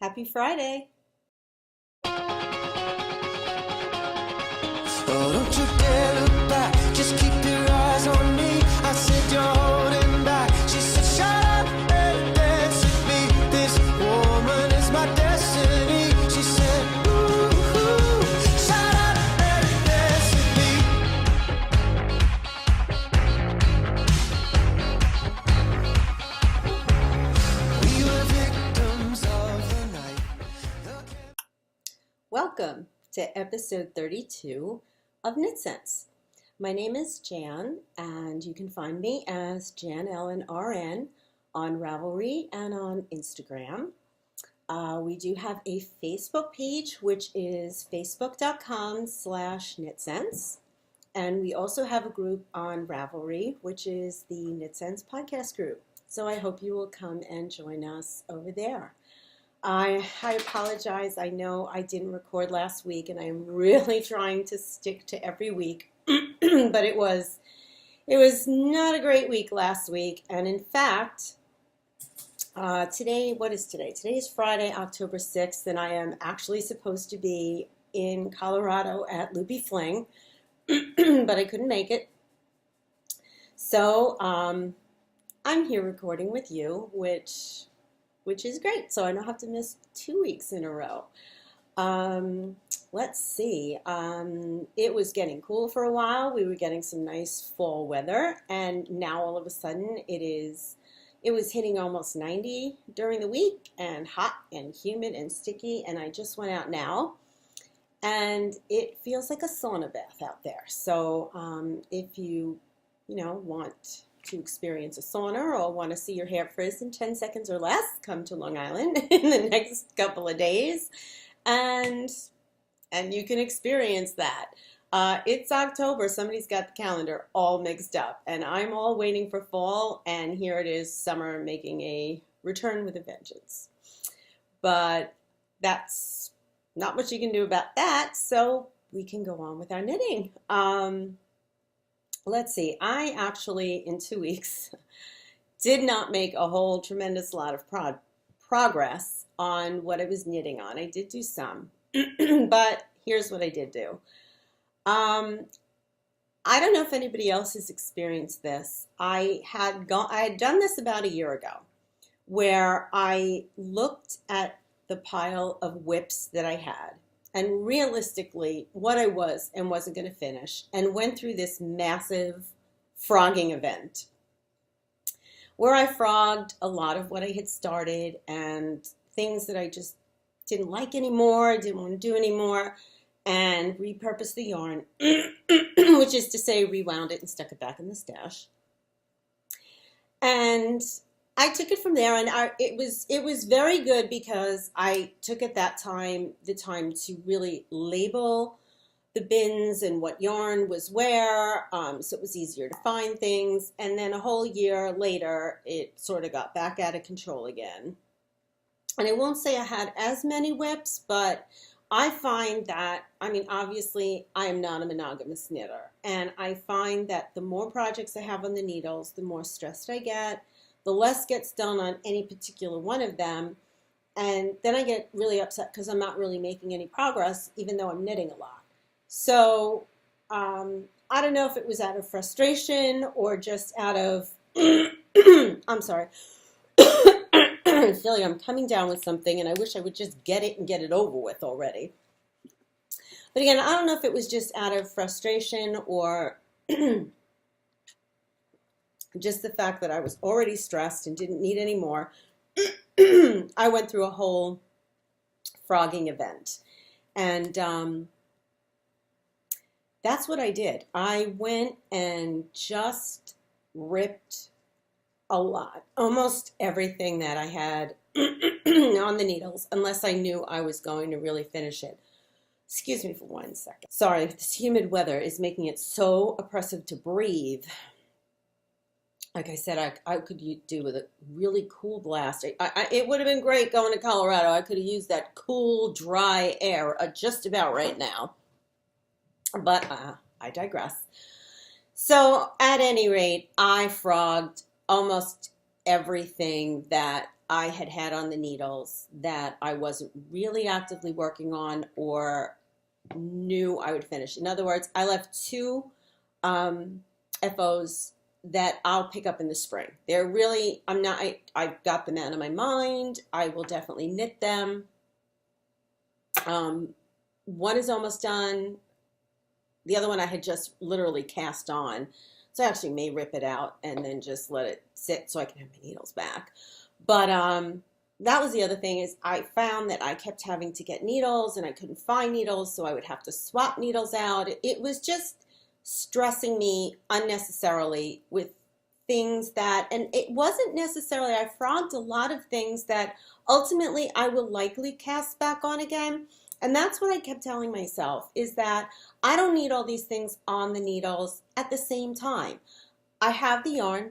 Happy Friday. Oh, don't you dare look back, just keep your eyes on me. I said you're holding back. She said shut up and dance with me. This woman is my destiny. She said ooh, ooh, shut up and dance with me. We were victims of the night. Welcome to episode 32 of KnitScents. My name is Jan, and you can find me as Jan Ellen RN on Ravelry and on Instagram. We do have a Facebook page, which is facebook.com/KnitScents. And we also have a group on Ravelry, which is the KnitScents podcast group. So I hope you will come and join us over there. I apologize. I know I didn't record last week, and I'm really trying to stick to every week. But it was not a great week last week. And in fact, today, what is today? Today is Friday, October 6th, and I am actually supposed to be in Colorado at Loopy Fling, but I couldn't make it. So I'm here recording with you, which is great. So I don't have to miss 2 weeks in a row. Let's see. It was getting cool for a while. We were getting some nice fall weather, and now all of a sudden it was hitting almost 90 during the week, and hot and humid and sticky, and I just went out now, and it feels like a sauna bath out there. So if you want to experience a sauna or want to see your hair frizz in 10 seconds or less, come to Long Island in the next couple of days, and you can experience that. It's October. Somebody's got the calendar all mixed up, and I'm all waiting for fall, and here it is, summer making a return with a vengeance. But that's not much you can do about that, so we can go on with our knitting. Let's see, I actually, in 2 weeks, did not make a whole tremendous lot of progress on what I was knitting on. I did do some, but here's what I did do. I don't know if anybody else has experienced this. I had done this about a year ago, where I looked at the pile of whips that I had, and realistically what I was and wasn't going to finish, and went through this massive frogging event where I frogged a lot of what I had started and things that I just didn't like anymore, didn't want to do anymore, and repurposed the yarn, which is to say rewound it and stuck it back in the stash. And I took it from there, and it was very good because I took at that time the time to really label the bins and what yarn was where, so it was easier to find things. And then a whole year later, it sort of got back out of control again. And I won't say I had as many whips, but I find that, obviously I am not a monogamous knitter, and I find that the more projects I have on the needles, the more stressed I get, the less gets done on any particular one of them, and then I get really upset because I'm not really making any progress, even though I'm knitting a lot. So I don't know if it was out of frustration or just out of, I'm sorry, I feel like I'm coming down with something, and I wish I would just get it and get it over with already. But again, I don't know if it was just out of frustration or just the fact that I was already stressed and didn't need any more. I went through a whole frogging event, and that's what I did. I went and just ripped a lot, almost everything that I had on the needles, unless I knew I was going to really finish it. Excuse me for 1 second. Sorry, this humid weather is making it so oppressive to breathe. Like I said, I could do with a really cool blast. It would have been great going to Colorado. I could have used that cool, dry air just about right now. But I digress. So at any rate, I frogged almost everything that I had on the needles that I wasn't really actively working on or knew I would finish. In other words, I left two FOs that I'll pick up in the spring. They're really, I got them out of my mind. I will definitely knit them. One is almost done. The other one I had just literally cast on. So I actually may rip it out and then just let it sit so I can have my needles back. But that was the other thing, is I found that I kept having to get needles and I couldn't find needles, so I would have to swap needles out. It was just stressing me unnecessarily with things that, and it wasn't necessarily, I frogged a lot of things that ultimately I will likely cast back on again. And that's what I kept telling myself, is that I don't need all these things on the needles at the same time. I have the yarn,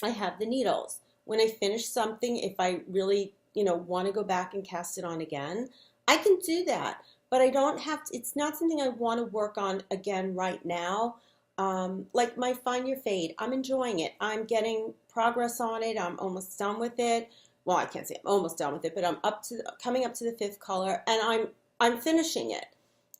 I have the needles. When I finish something, if I really, want to go back and cast it on again, I can do that. But I don't have to, it's not something I want to work on again right now. Like my Find Your Fade, I'm enjoying it. I'm getting progress on it. I'm almost done with it. Well, I can't say I'm almost done with it, but I'm coming up to the 5th color, and I'm finishing it.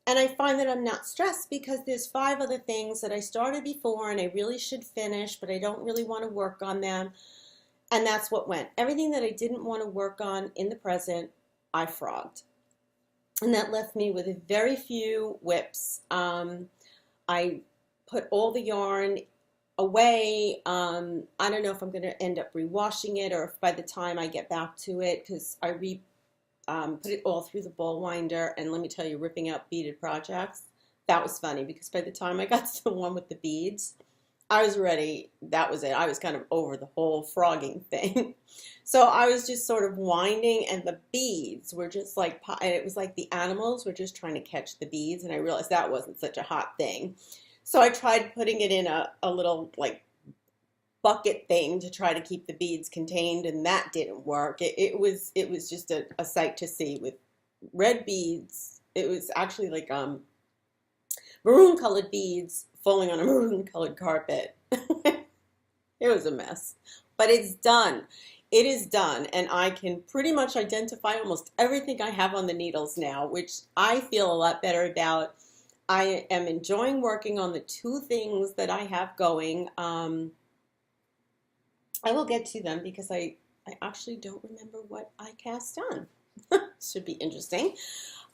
And I find that I'm not stressed because there's 5 other things that I started before and I really should finish, but I don't really want to work on them. And that's what went. Everything that I didn't want to work on in the present, I frogged. And that left me with a very few whips. I put all the yarn away. I don't know if I'm going to end up rewashing it, or if by the time I get back to it, because I put it all through the ball winder, and let me tell you, ripping out beaded projects, that was funny, because by the time I got to the one with the beads, I was ready. That was it. I was kind of over the whole frogging thing. So I was just sort of winding, and the beads were just like, and it was like the animals were just trying to catch the beads, and I realized that wasn't such a hot thing. So I tried putting it in a little like bucket thing to try to keep the beads contained, and that didn't work. It was just a sight to see with red beads. It was actually like maroon colored beads falling on a maroon colored carpet. It was a mess, but it's done. It is done, and I can pretty much identify almost everything I have on the needles now, which I feel a lot better about. I am enjoying working on the 2 things that I have going. I will get to them because I actually don't remember what I cast on. Should be interesting.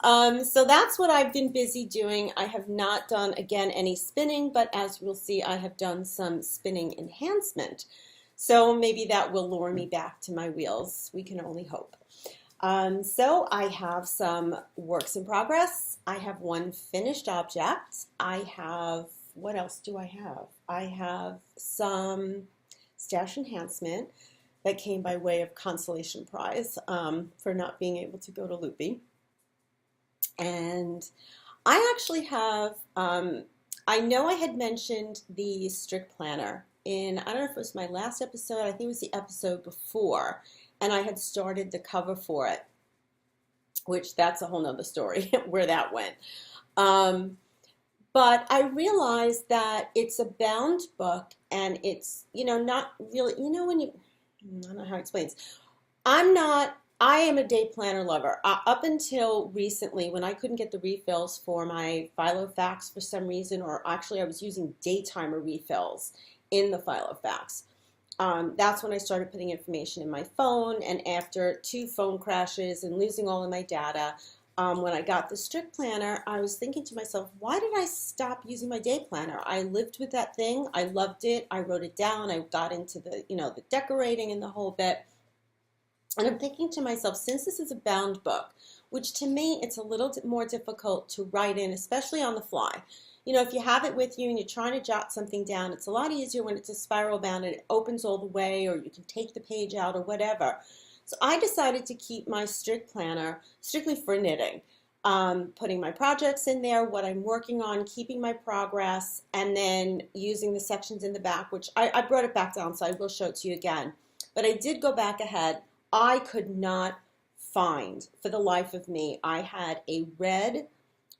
So that's what I've been busy doing. I have not done, again, any spinning, but as we'll see, I have done some spinning enhancement. So maybe that will lure me back to my wheels. We can only hope. So I have some works in progress. I have one finished object. I have, what else do I have? I have some stash enhancement that came by way of consolation prize for not being able to go to Loopy. And I actually have, I know I had mentioned the Strich planner in, I don't know if it was my last episode, I think it was the episode before, and I had started the cover for it, which that's a whole nother story where that went. But I realized that it's a bound book, and it's, not really, when you, I don't know how to explain this. I am a day planner lover. Up until recently, when I couldn't get the refills for my Filofax for some reason, or actually I was using daytimer refills in the Filofax. That's when I started putting information in my phone, and after 2 phone crashes and losing all of my data, when I got the Strich planner, I was thinking to myself, why did I stop using my day planner? I lived with that thing. I loved it. I wrote it down. I got into the, the decorating and the whole bit. And I'm thinking to myself, since this is a bound book, which to me, it's a little more difficult to write in, especially on the fly. If you have it with you and you're trying to jot something down, it's a lot easier when it's a spiral bound and it opens all the way, or you can take the page out or whatever. So I decided to keep my Strich planner strictly for knitting, putting my projects in there, what I'm working on, keeping my progress, and then using the sections in the back, which I brought it back down, so I will show it to you again. But I did go back ahead. I could not find, for the life of me, I had a red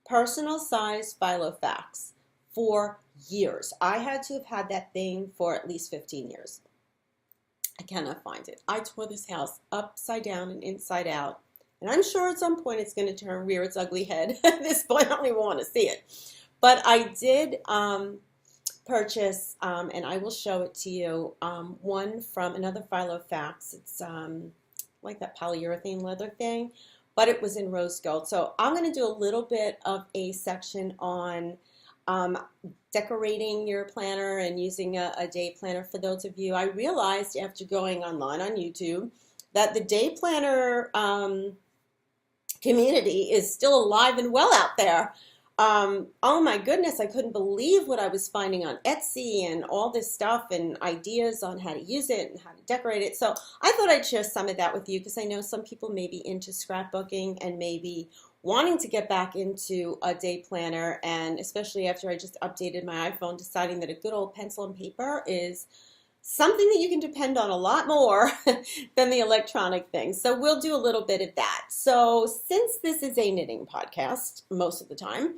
personal size Filofax for years. I had to have had that thing for at least 15 years. I cannot find it. I tore this house upside down and inside out. And I'm sure at some point it's going to rear its ugly head. At this point, I don't even want to see it. But I did purchase, and I will show it to you, one from another Filofax. It's like that polyurethane leather thing, but it was in rose gold. So I'm going to do a little bit of a section on decorating your planner and using a day planner. For those of you, I realized after going online on YouTube that the day planner community is still alive and well out there. Oh my goodness, I couldn't believe what I was finding on Etsy and all this stuff and ideas on how to use it and how to decorate it. So I thought I'd share some of that with you because I know some people may be into scrapbooking and maybe wanting to get back into a day planner, and especially after I just updated my iPhone, deciding that a good old pencil and paper is something that you can depend on a lot more than the electronic things. So we'll do a little bit of that. So since this is a knitting podcast most of the time,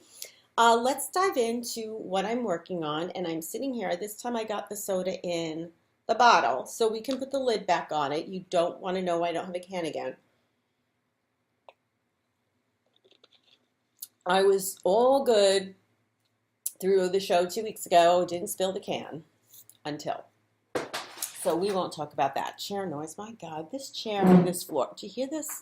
let's dive into what I'm working on. And I'm sitting here. This time I got the soda in the bottle, so we can put the lid back on it. You don't want to know I don't have a can again. I was all good through the show 2 weeks ago. Didn't spill the can until. So we won't talk about that. Chair noise. My God, this chair and this floor. Do you hear this?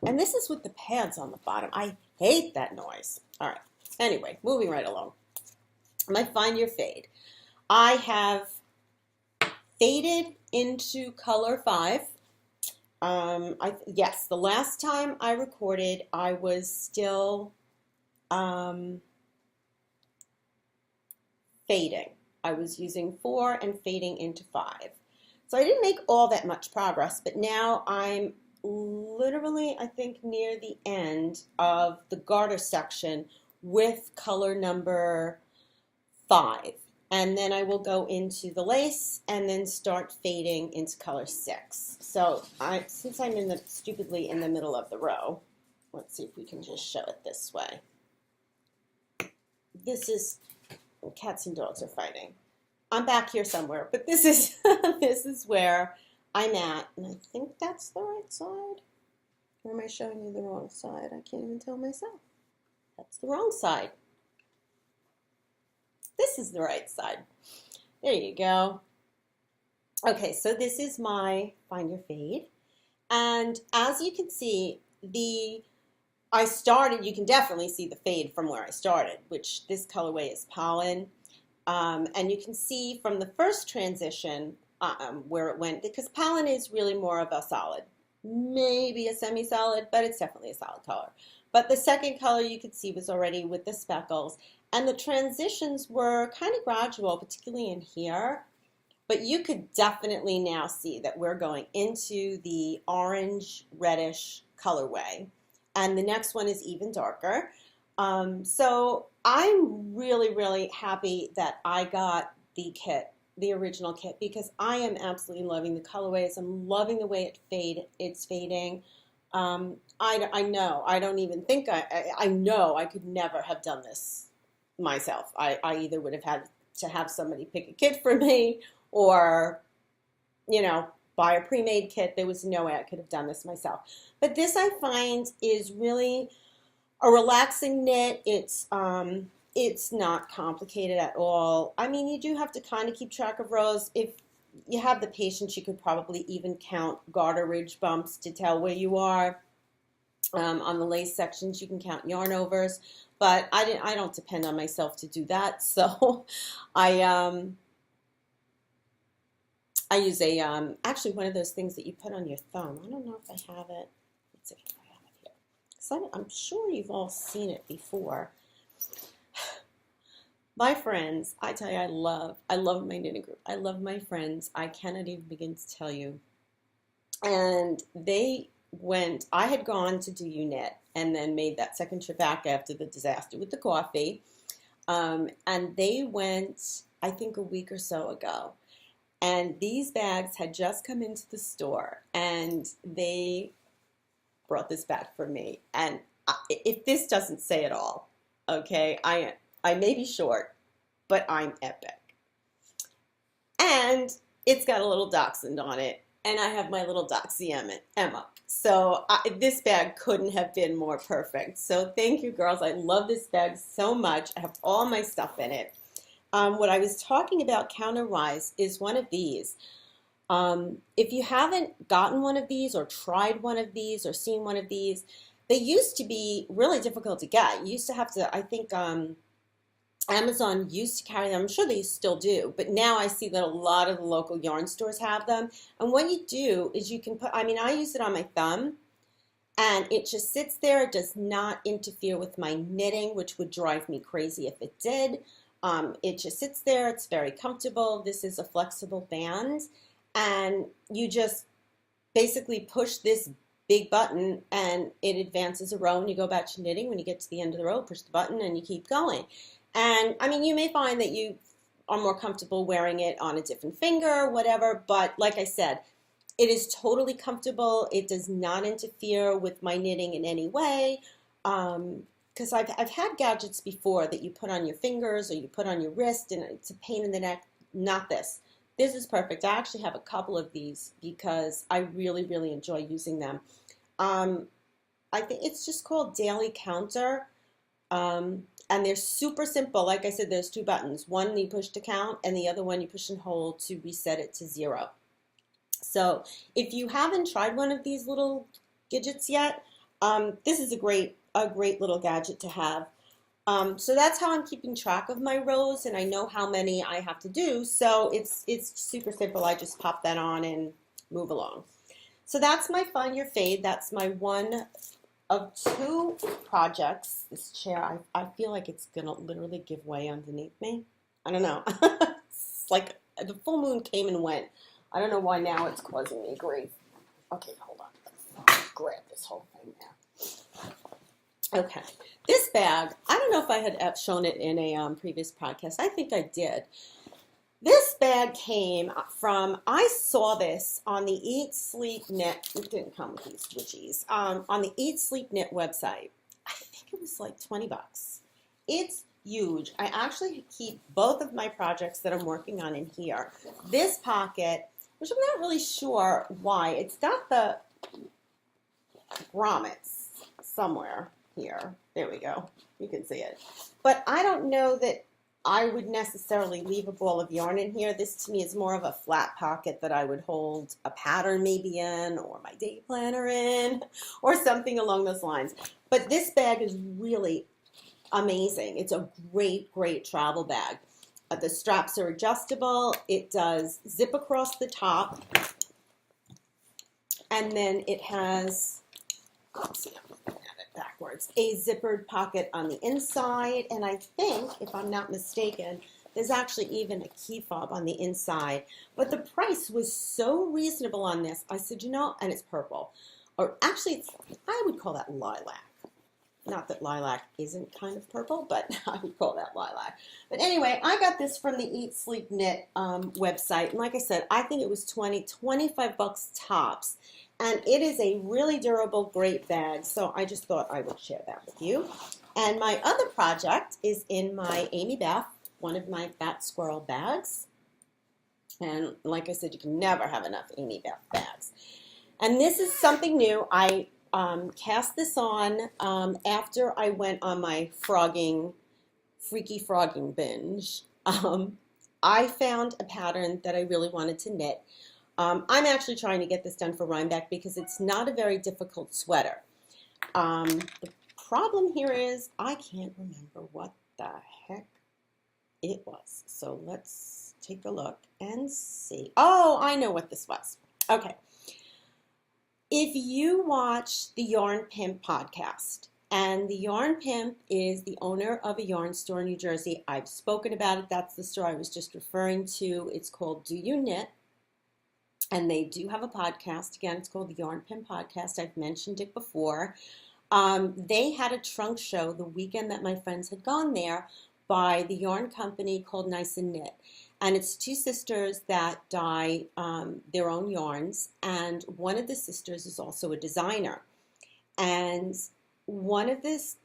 And this is with the pads on the bottom. I hate that noise. All right. Anyway, moving right along. My Find Your Fade. I have faded into color 5. Yes, the last time I recorded, I was still fading. I was using 4 and fading into 5. So I didn't make all that much progress, but now I'm literally, I think, near the end of the garter section with color number 5. And then I will go into the lace and then start fading into color 6. So since I'm stupidly in the middle of the row, let's see if we can just show it this way. This is, cats and dogs are fighting. I'm back here somewhere, but this is this is where I'm at, and I think that's the right side. Or am I showing you the wrong side? I can't even tell myself. That's the wrong side. This is the right side. There you go. Okay, so this is my Find Your Fade, and as you can see, you can definitely see the fade from where I started, which this colorway is Pollen. And you can see from the first transition where it went, because Pollen is really more of a solid, maybe a semi-solid, but it's definitely a solid color. But the second color you could see was already with the speckles, and the transitions were kind of gradual, particularly in here. But you could definitely now see that we're going into the orange reddish colorway, and the next one is even darker. So I'm really, really happy that I got the kit, the original kit, because I am absolutely loving the colorways. I'm loving the way it's fading. I know, I don't even think, I know I could never have done this myself. I either would have had to have somebody pick a kit for me or, you know, buy a pre-made kit. There was no way I could have done this myself. But this I find is really a relaxing knit. It's not complicated at all. I mean, you do have to kind of keep track of rows. If you have the patience, you could probably even count garter ridge bumps to tell where you are. On the lace sections, you can count yarn overs, but I don't depend on myself to do that. So I use actually one of those things that you put on your thumb. I don't know if I have it. Let's see if I have it here. So I'm sure you've all seen it before. My friends, I tell you, I love my knitting group. I love my friends. I cannot even begin to tell you. And I had gone to do Ewe Knit and then made that second trip back after the disaster with the coffee. And they went, I think, a week or so ago. And these bags had just come into the store, and they brought this back for me. And if this doesn't say it all, okay, I may be short, but I'm epic. And it's got a little dachshund on it, and I have my little Doxy Emma. So this bag couldn't have been more perfect. So thank you, girls. I love this bag so much. I have all my stuff in it. What I was talking about counter-wise is one of these. If you haven't gotten one of these or tried one of these or seen one of these, they used to be really difficult to get. You used to have to, I think, Amazon used to carry them. I'm sure they still do, but now I see that a lot of the local yarn stores have them. And what you do is you can put, I mean, I use it on my thumb, and it just sits there. It does not interfere with my knitting, which would drive me crazy if it did. It just sits there. It's very comfortable. This is a flexible band, and you just basically push this big button and it advances a row, and you go back to knitting. When you get to the end of the row, push the button and you keep going. And I mean, you may find that you are more comfortable wearing it on a different finger, whatever, but like I said, it is totally comfortable. It does not interfere with my knitting in any way. Because I've had gadgets before that you put on your fingers or you put on your wrist, and it's a pain in the neck. Not this. This is perfect. I actually have a couple of these because I really, really enjoy using them. I think it's just called Daily Counter. And they're super simple. Like I said, there's two buttons. One you push to count, and the other one you push and hold to reset it to 0. So if you haven't tried one of these little gadgets yet, this is a great little gadget to have. So that's how I'm keeping track of my rows, and I know how many I have to do. So it's super simple. I just pop that on and move along. So that's my Find Your Fade. That's my one of 2 projects. This chair, I feel like it's gonna literally give way underneath me. I don't know. It's like the full moon came and went. I don't know why now it's causing me grief. Okay, hold on. Let's grab this whole thing now. Okay, this bag, I don't know if I had shown it in a previous podcast. I think I did. This bag came from, I saw this on the Eat Sleep Knit. It didn't come with these widgies. On the Eat Sleep Knit website. I think it was like 20 bucks. It's huge. I actually keep both of my projects that I'm working on in here. This pocket, which I'm not really sure why. It's got the grommets somewhere here. There we go. You can see it. But I don't know that I would necessarily leave a ball of yarn in here. This to me is more of a flat pocket that I would hold a pattern maybe in, or my day planner in, or something along those lines. But this bag is really amazing. It's a great, great travel bag. The straps are adjustable. It does zip across the top. And then it has, let's see, I'm looking at it backwards, a zippered pocket on the inside. And I think, if I'm not mistaken, there's actually even a key fob on the inside. But the price was so reasonable on this. I said, you know, and it's purple. Or actually, I would call that lilac. Not that lilac isn't kind of purple, but I would call that lilac. But anyway, I got this from the Eat Sleep Knit website. And like I said, I think it was 25 bucks tops. And it is a really durable, great bag. So I just thought I would share that with you. And my other project is in my Amy Beth, one of my Fat Squirrel bags. And like I said, you can never have enough Amy Beth bags. And this is something new. I cast this on after I went on my freaky frogging binge. I found a pattern that I really wanted to knit. I'm actually trying to get this done for Rhinebeck because it's not a very difficult sweater. The problem here is I can't remember what the heck it was. So let's take a look and see. Oh, I know what this was. Okay. If you watch the Yarn Pimp podcast, and the Yarn Pimp is the owner of a yarn store in New Jersey. I've spoken about it. That's the store I was just referring to. It's called Do You Knit? And they do have a podcast. Again, it's called the Yarn Pimp Podcast. I've mentioned it before. They had a trunk show the weekend that my friends had gone there by the yarn company called Nice and Knit. And it's 2 sisters that dye their own yarns. And one of the sisters is also a designer. And one of this,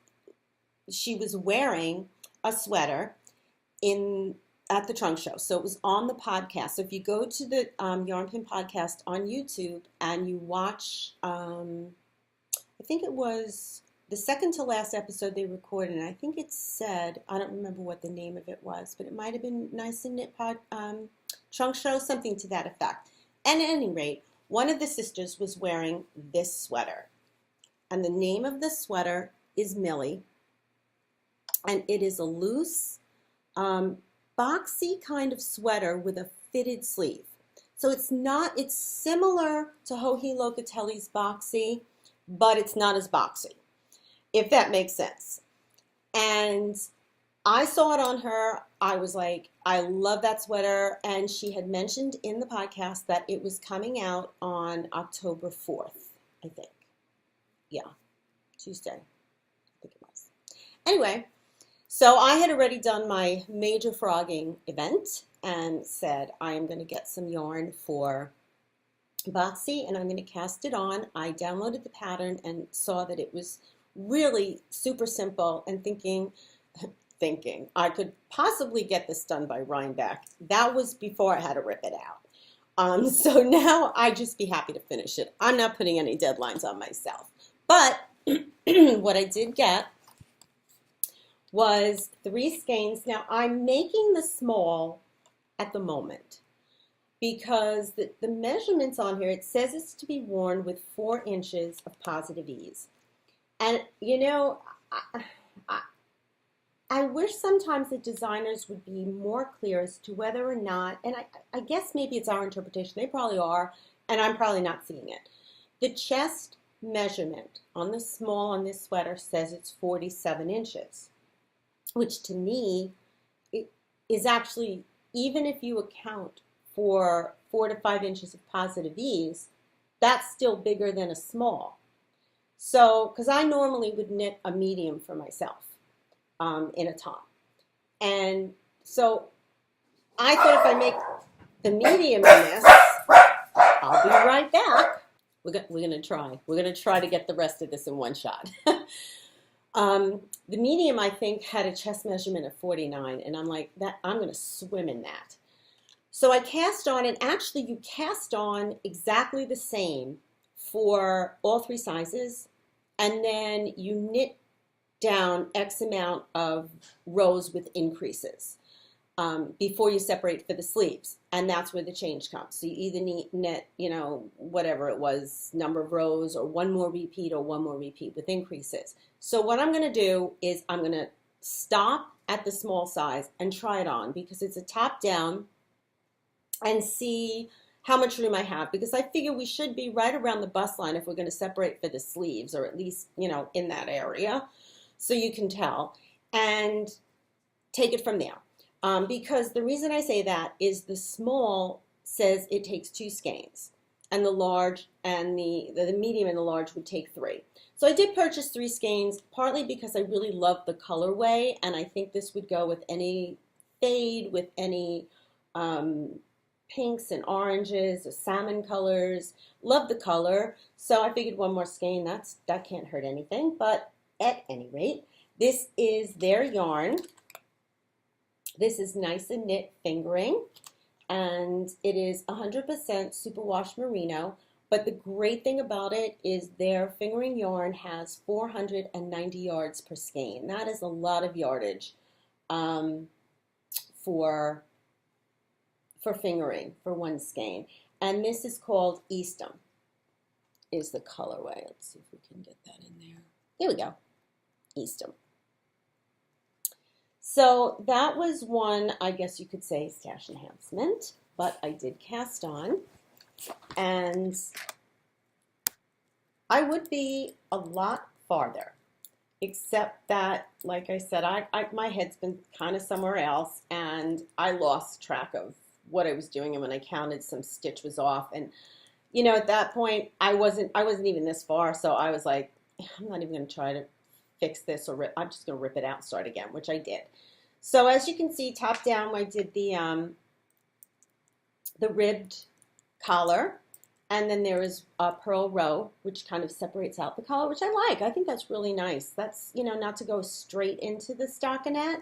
she was wearing a sweater in at the trunk show. So it was on the podcast. So if you go to the Yarn Pin podcast on YouTube and you watch, I think it was the second to last episode they recorded, and I think it said, I don't remember what the name of it was, but it might have been Nice and Knit Trunk Show, something to that effect. And at any rate, one of the sisters was wearing this sweater. And the name of the sweater is Millie. And it is a loose, boxy kind of sweater with a fitted sleeve. So it's similar to Joji Locatelli's boxy, but it's not as boxy, if that makes sense. And I saw it on her. I was like, I love that sweater. And she had mentioned in the podcast that it was coming out on October 4th, I think. Yeah, Tuesday, I think it was. Anyway, so I had already done my major frogging event and said, I am going to get some yarn for boxy and I'm going to cast it on. I downloaded the pattern and saw that it was really super simple and thinking I could possibly get this done by Rhinebeck. That was before I had to rip it out. So now I'd just be happy to finish it. I'm not putting any deadlines on myself. But what I did get was 3 skeins. Now I'm making the small at the moment because the measurements on here, it says it's to be worn with 4 inches of positive ease. And you know, I wish sometimes the designers would be more clear as to whether or not, and I guess maybe it's our interpretation, they probably are, and I'm probably not seeing it. The chest measurement on the small on this sweater says it's 47 inches, which to me it is actually, even if you account for 4 to 5 inches of positive ease, that's still bigger than a small. So, because I normally would knit a medium for myself in a top. And so I thought if I make the medium in this, I'll be right back. We're going to try. We're going to try to get the rest of this in one shot. The medium, I think, had a chest measurement of 49, and I'm like, I'm going to swim in that. So I cast on, and actually you cast on exactly the same for all 3 sizes, and then you knit down X amount of rows with increases before you separate for the sleeves, and that's where the change comes. So you either knit, you know, whatever it was, number of rows, or 1 more repeat or 1 more repeat with increases. So what I'm going to do is I'm going to stop at the small size and try it on because it's a top down and see how much room I have, because I figure we should be right around the bust line if we're going to separate for the sleeves, or at least, you know, in that area, so you can tell, and take it from there. Because the reason I say that is the small says it takes 2 skeins, and the large and the medium and the large would take 3. So I did purchase 3 skeins, partly because I really love the colorway, and I think this would go with any fade, with any pinks and oranges, or salmon colors. Love the color, so I figured 1 more skein, that can't hurt anything. But at any rate, this is their yarn. This is Nice and Knit fingering, and it is 100% superwash merino. But the great thing about it is their fingering yarn has 490 yards per skein. That is a lot of yardage for fingering for 1 skein. And this is called Eastham, is the colorway. Let's see if we can get that in there. Here we go, Eastham. So that was one, I guess you could say, stash enhancement, but I did cast on, and I would be a lot farther, except that, like I said, my head's been kind of somewhere else, and I lost track of what I was doing, and when I counted, some stitch was off, and you know, at that point, I wasn't even this far, so I was like, I'm not even going to try to fix this, or I'm just going to rip it out and start again, which I did. So as you can see, top down, I did the ribbed collar, and then there is a pearl row, which kind of separates out the collar, which I like. I think that's really nice. That's, you know, not to go straight into the stockinette.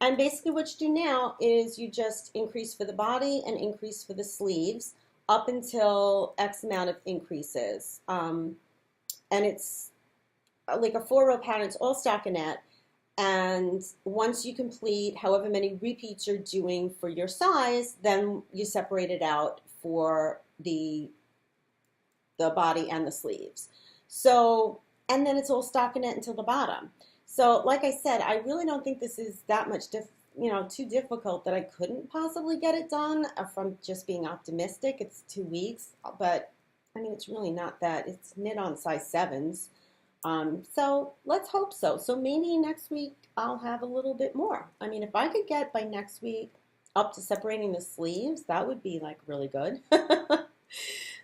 And basically what you do now is you just increase for the body and increase for the sleeves up until X amount of increases. And it's like a 4-row pattern. It's all stockinette. And once you complete however many repeats you're doing for your size, then you separate it out for the body and the sleeves. So, and then it's all stockinette until the bottom. So, like I said, I really don't think this is that much, too difficult that I couldn't possibly get it done from just being optimistic. It's 2 weeks, but I mean, it's really not that. It's knit on size 7s. So let's hope so. So maybe next week I'll have a little bit more. I mean, if I could get by next week up to separating the sleeves, that would be like really good.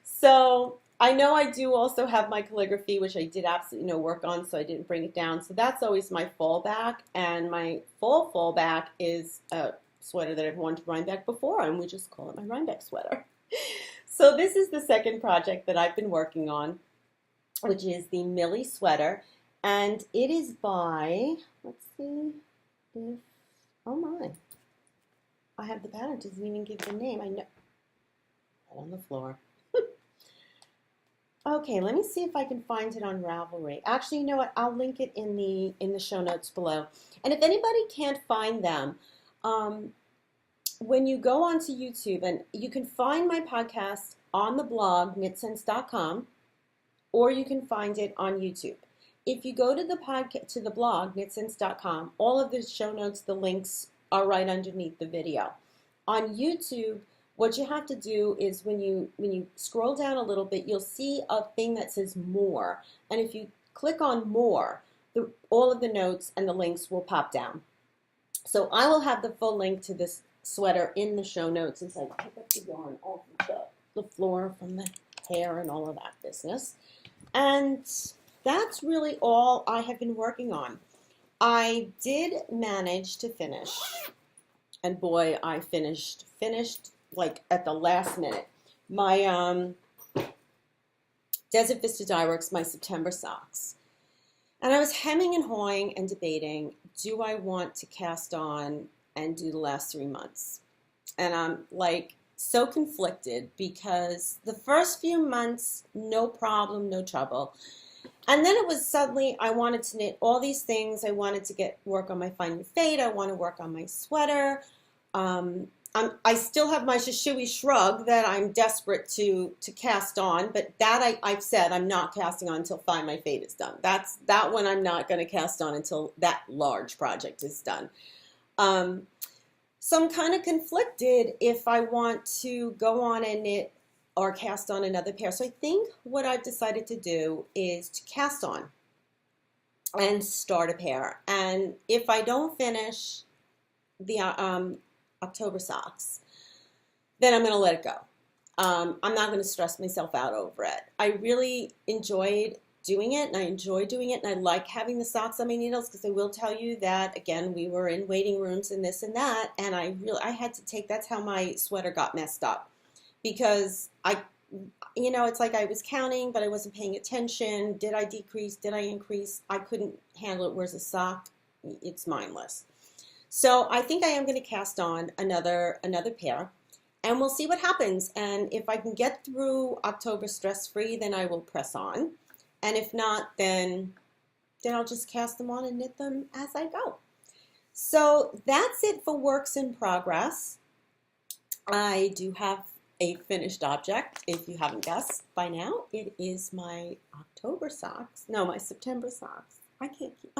So I know I do also have my calligraphy, which I did absolutely no work on, so I didn't bring it down. So that's always my fallback, and my fall fallback is a sweater that I've worn to Rhinebeck before, and we just call it my Rhinebeck sweater. So this is the second project that I've been working on, which is the Millie sweater, and it is by, let's see if, oh my, I have the pattern, it doesn't even give the name, I know, right on the floor. Okay, let me see if I can find it on Ravelry. Actually, you know what? I'll link it in the show notes below. And if anybody can't find them, when you go onto YouTube, and you can find my podcast on the blog KnitScents.com, or you can find it on YouTube. If you go to the blog KnitScents.com, all of the show notes, the links are right underneath the video. On YouTube, what you have to do is when you scroll down a little bit, you'll see a thing that says more. And if you click on more, all of the notes and the links will pop down. So I will have the full link to this sweater in the show notes since I pick up the yarn off the floor from the hair and all of that business. And that's really all I have been working on. I did manage to finish, and boy, I finished like at the last minute, my Desert Vista Dye Works, my September socks. And I was hemming and hawing and debating, do I want to cast on and do the last 3 months? And I'm like so conflicted because the first few months, no problem, no trouble. And then it was suddenly, I wanted to knit all these things. I wanted to work on my Find Your Fate. I want to work on my sweater. I still have my Shishui Shrug that I'm desperate to cast on, but that I've said I'm not casting on until Find My Fate is done. That one I'm not going to cast on until that large project is done. So I'm kind of conflicted if I want to go on and knit or cast on another pair. So I think what I've decided to do is to cast on and start a pair. And if I don't finish the October socks, then I'm going to let it go. I'm not going to stress myself out over it. I really enjoyed doing it, and I enjoy doing it, and I like having the socks on my needles, because I will tell you that, again, we were in waiting rooms and this and that, and I had to take, that's how my sweater got messed up, because it's like I was counting, but I wasn't paying attention. Did I decrease? Did I increase? I couldn't handle it. Whereas a sock, it's mindless. So I think I am going to cast on another pair, and we'll see what happens. And if I can get through October stress-free, then I will press on. And if not, then I'll just cast them on and knit them as I go. So that's it for works in progress. I do have a finished object, if you haven't guessed by now. It is my October socks. No, my September socks. I can't keep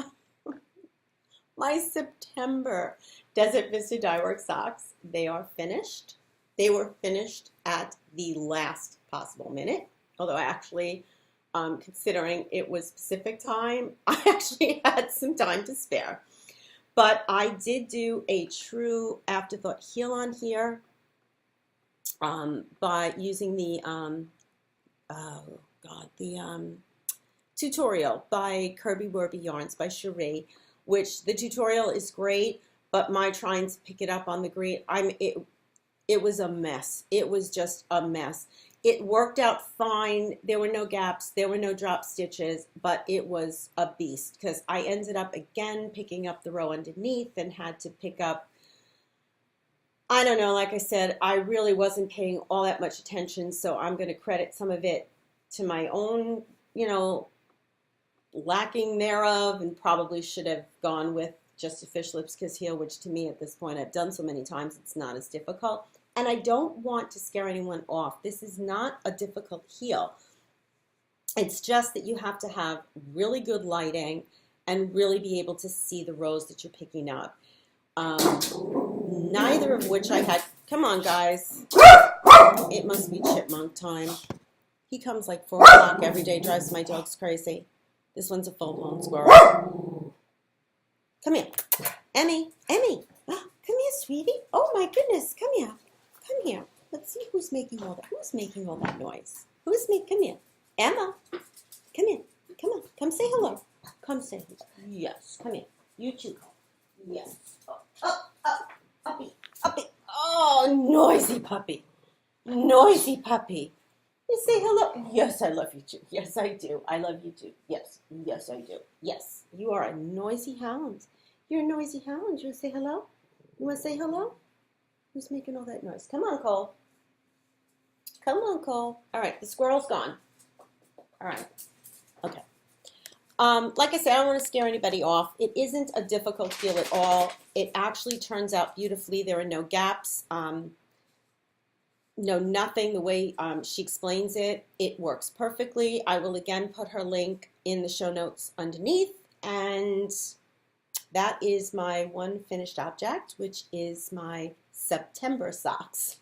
my September Desert Vista Dye Works socks. They are finished. They were finished at the last possible minute, although I actually, considering it was Pacific time, I actually had some time to spare. But I did do a true afterthought heel on here by using the, tutorial by KirbyWirby Yarns by Cherie, which the tutorial is great, but my trying to pick it up on the green, it was a mess. It was just a mess. it worked out fine. There were no gaps, there were no drop stitches, but it was a beast because I ended up again picking up the row underneath and had to pick up, I don't know, like I said, I really wasn't paying all that much attention, so I'm going to credit some of it to my own, you know, lacking thereof, and probably should have gone with just a fish lips kiss heel, which to me at this point I've done so many times it's not as difficult. And I don't want to scare anyone off. This is not a difficult heel. It's just that you have to have really good lighting and really be able to see the rows that you're picking up. Neither of which I had. Come on, guys. It must be chipmunk time. He comes like 4 o'clock every day, drives my dogs crazy. This one's a full-blown squirrel. Come here. Emmy. Come here, sweetie. Oh, my goodness. Come here. Come here. Let's see who's making all that. Who's making all that noise? Come here. Emma. Come here. Come on. Come say hello. Come say hello. Yes. Come here. You too. Yes. Puppy. Oh, noisy puppy. Noisy puppy. You say hello. Yes, I love you too. Yes, I do. I love you too. Yes. Yes, I do. Yes. You are a noisy hound. You're a noisy hound. You want to say hello? You want to say hello? Who's making all that noise? Come on, Cole. Come on, Cole. All right, the squirrel's gone. All right. Okay. Like I said, I don't want to scare anybody off. It isn't a difficult heel at all. It actually turns out beautifully. There are no gaps. No nothing. The way she explains it, it works perfectly. I will again put her link in the show notes underneath. And that is my one finished object, which is my September socks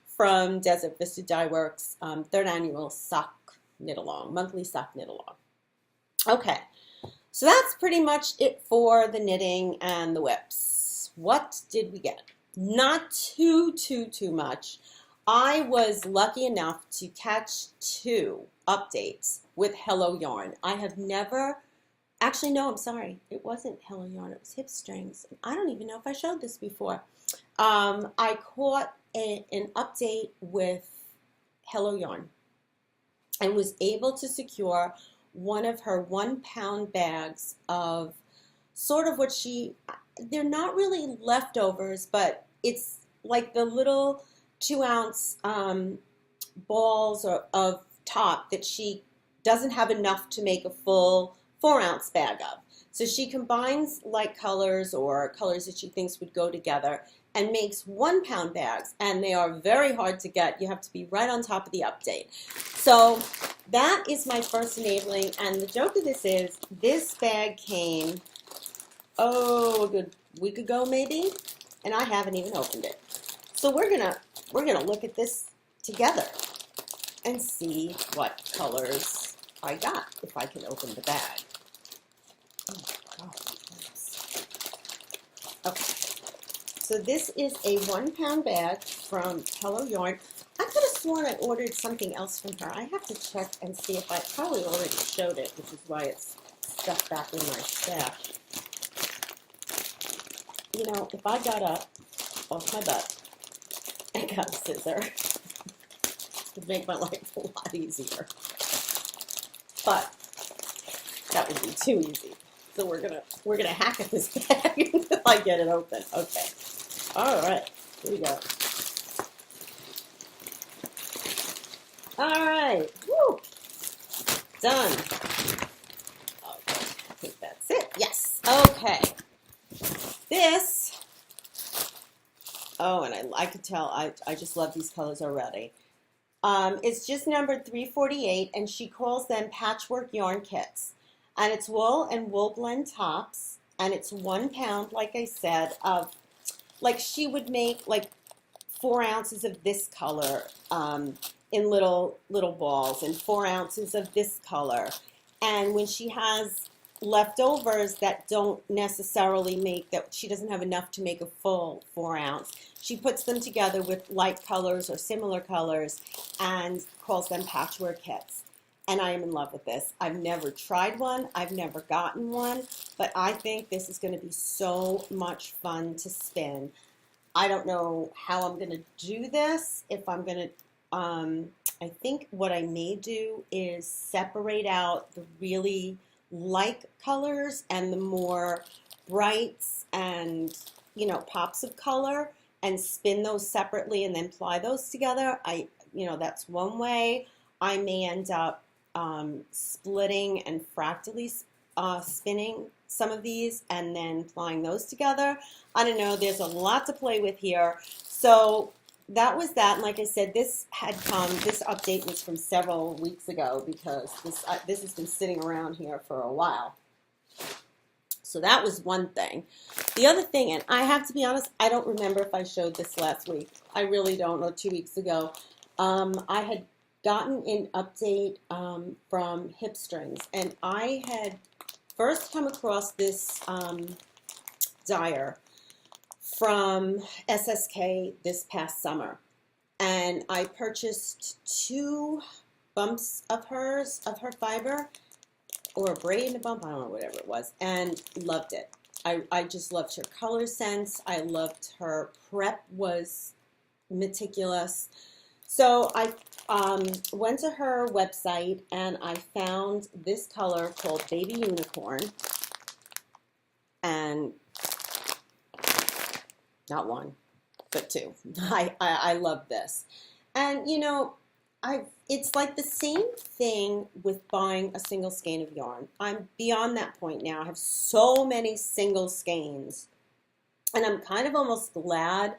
from Desert Vista Dye Works, 3rd annual sock knit along, monthly sock knit along. Okay, so that's pretty much it for the knitting and the whips. What did we get? Not too much. I was lucky enough to catch 2 updates with Hello Yarn. I have never, actually no, I'm sorry, it wasn't Hello Yarn, it was Hip Strings. I don't even know if I showed this before. I caught an update with Hello Yarn and was able to secure one of her 1-pound bags of sort of what they're not really leftovers, but it's like the little 2-ounce balls of top that she doesn't have enough to make a full 4-ounce bag of. So she combines light colors or colors that she thinks would go together and makes 1-pound bags, and they are very hard to get. You have to be right on top of the update. So that is my first enabling, and the joke of this is this bag came, a good week ago maybe, and I haven't even opened it. So we're gonna look at this together and see what colors I got if I can open the bag. Oh, okay. So this is a 1-pound bag from Hello Yarn. I could have sworn I ordered something else from her. I have to check and see if I probably already showed it, which is why it's stuck back in my stash. You know, if I got up off my butt and got a scissor, it would make my life a lot easier. But that would be too easy. So we're gonna hack at this bag until I get it open. Okay. All right. Here we go. All right. Woo. Done. Okay. I think that's it. Yes. Okay. This. Oh, and I could tell. I just love these colors already. It's just numbered 348, and she calls them patchwork yarn kits. And it's wool and wool blend tops, and it's 1 pound, like I said, of, like she would make like 4 ounces of this color in little balls, and 4 ounces of this color. And when she has leftovers that don't necessarily make, that she doesn't have enough to make a full 4 ounce, she puts them together with light colors or similar colors and calls them patchwork kits. And I am in love with this. I've never tried one. I've never gotten one. But I think this is going to be so much fun to spin. I don't know how I'm going to do this. If I'm going to I think what I may do is separate out the really light colors and the more brights and, pops of color, and spin those separately and then ply those together. That's one way. I may end up splitting and fractally spinning some of these and then plying those together. I don't know, there's a lot to play with here. So that was that, and like I said, this update was from several weeks ago because this has been sitting around here for a while. So that was one thing. The other thing, and I have to be honest, I don't remember if I showed this last week. I really don't, or 2 weeks ago. I had gotten an update from Hip Strings, and I had first come across this dyer from SSK this past summer, and I purchased 2 bumps of her fiber, or a braid and a bump, I don't know, whatever it was, and loved it. I just loved her color sense. I loved her prep, was meticulous. So I went to her website and I found this color called Baby Unicorn, and not one, but 2. I love this. And it's like the same thing with buying a single skein of yarn. I'm beyond that point now. I have so many single skeins, and I'm kind of almost glad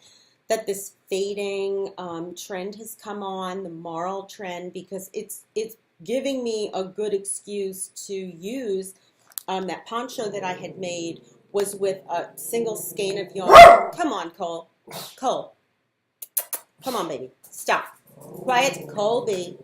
that this fading trend has come on, the marl trend, because it's giving me a good excuse to use that poncho that I had made was with a single skein of yarn. Come on, Cole. Cole. Come on, baby. Stop. Quiet. Colby.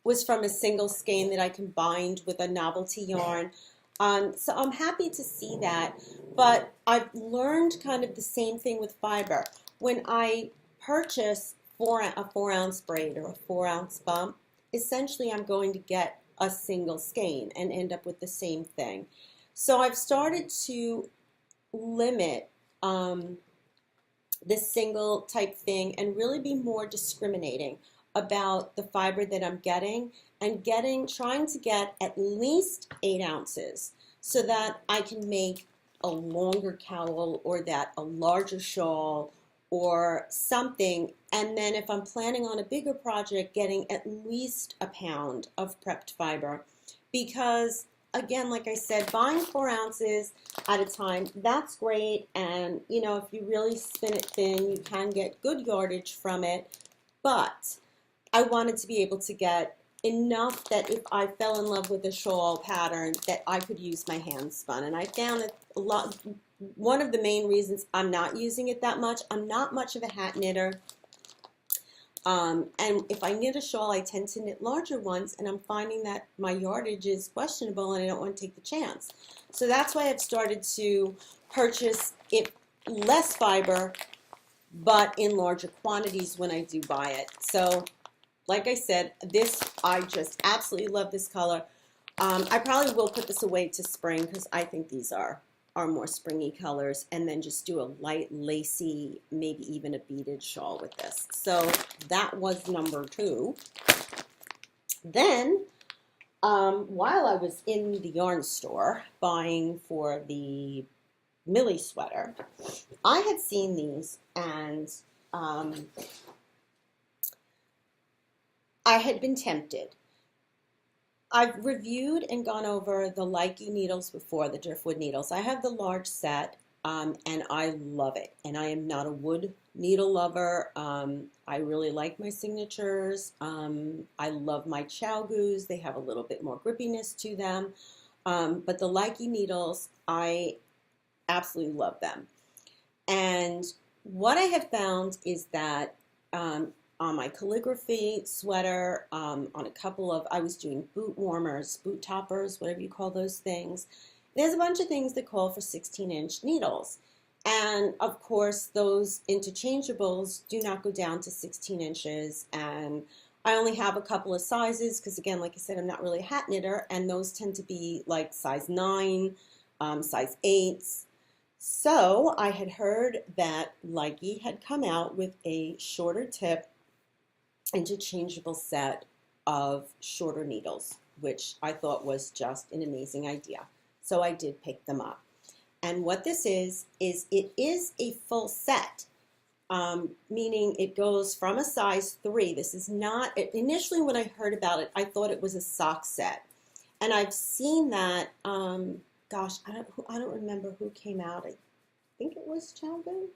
Was from a single skein that I combined with a novelty yarn. So I'm happy to see that, but I've learned kind of the same thing with fiber. When I purchase a 4-ounce braid or a 4-ounce bump, essentially I'm going to get a single skein and end up with the same thing. So I've started to limit this single type thing and really be more discriminating about the fiber that I'm getting, and trying to get at least 8 ounces so that I can make a longer cowl or a larger shawl or something. And then if I'm planning on a bigger project, getting at least a pound of prepped fiber, because again, like I said, buying 4 ounces at a time, that's great. And if you really spin it thin, you can get good yardage from it. But I wanted to be able to get enough that if I fell in love with a shawl pattern, that I could use my hand spun. And I found that one of the main reasons I'm not using it that much, I'm not much of a hat knitter. And if I knit a shawl, I tend to knit larger ones, and I'm finding that my yardage is questionable and I don't want to take the chance. So that's why I've started to purchase less fiber, but in larger quantities when I do buy it. So like I said, I just absolutely love this color. I probably will put this away to spring because I think these are more springy colors, and then just do a light lacy, maybe even a beaded shawl with this. So that was number 2. Then while I was in the yarn store buying for the Millie sweater, I had seen these, and I had been tempted. I've reviewed and gone over the Lykke needles before, the driftwood needles. I have the large set, and I love it. And I am not a wood needle lover. I really like my signatures. I love my Chow-Goos. They have a little bit more grippiness to them. But the Lykke needles, I absolutely love them. And what I have found is that on my calligraphy sweater, on a couple of, I was doing boot warmers, boot toppers, whatever you call those things. There's a bunch of things that call for 16-inch needles. And of course, those interchangeables do not go down to 16 inches. And I only have a couple of sizes because, again, like I said, I'm not really a hat knitter, and those tend to be like size 9, size 8s. So I had heard that Lykke had come out with a shorter tip interchangeable set of shorter needles, which I thought was just an amazing idea. So I did pick them up. And what this is it is a full set, meaning it goes from a size 3. This is not, initially when I heard about it, I thought it was a sock set. And I've seen that, gosh, I don't remember who came out. I think it was Chantal.